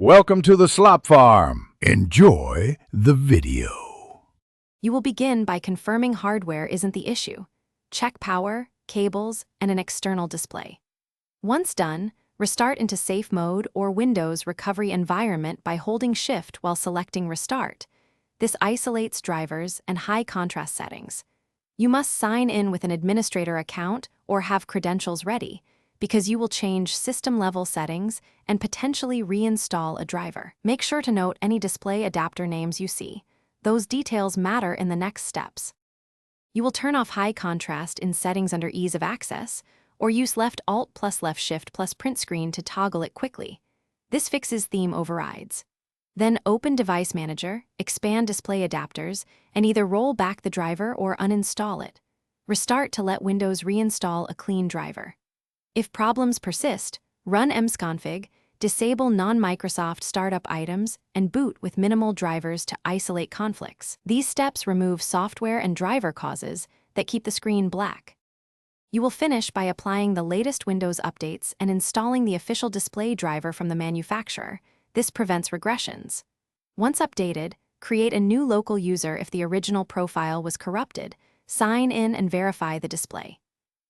Welcome to the Slop Farm. Enjoy the video. You will begin by confirming hardware isn't the issue. Check power, cables, and an external display. Once done, restart into safe mode or Windows recovery environment by holding Shift while selecting Restart. This isolates drivers and high contrast settings. You must sign in with an administrator account or have credentials ready, because you will change system-level settings and potentially reinstall a driver. Make sure to note any display adapter names you see. Those details matter in the next steps. You will turn off high contrast in settings under ease of access, or use left Alt plus left Shift plus print screen to toggle it quickly. This fixes theme overrides. Then open Device Manager, expand display adapters, and either roll back the driver or uninstall it. Restart to let Windows reinstall a clean driver. If problems persist, run msconfig, disable non-Microsoft startup items, and boot with minimal drivers to isolate conflicts. These steps remove software and driver causes that keep the screen black. You will finish by applying the latest Windows updates and installing the official display driver from the manufacturer. This prevents regressions. Once updated, create a new local user if the original profile was corrupted, sign in and verify the display.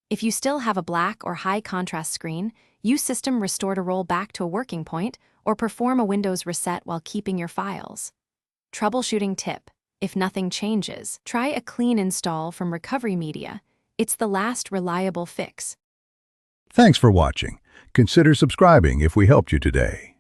If you still have a black or high contrast screen, use System Restore to roll back to a working point or perform a Windows reset while keeping your files. Troubleshooting tip: if nothing changes, try a clean install from Recovery Media. It's the last reliable fix. Thanks for watching. Consider subscribing if we helped you today.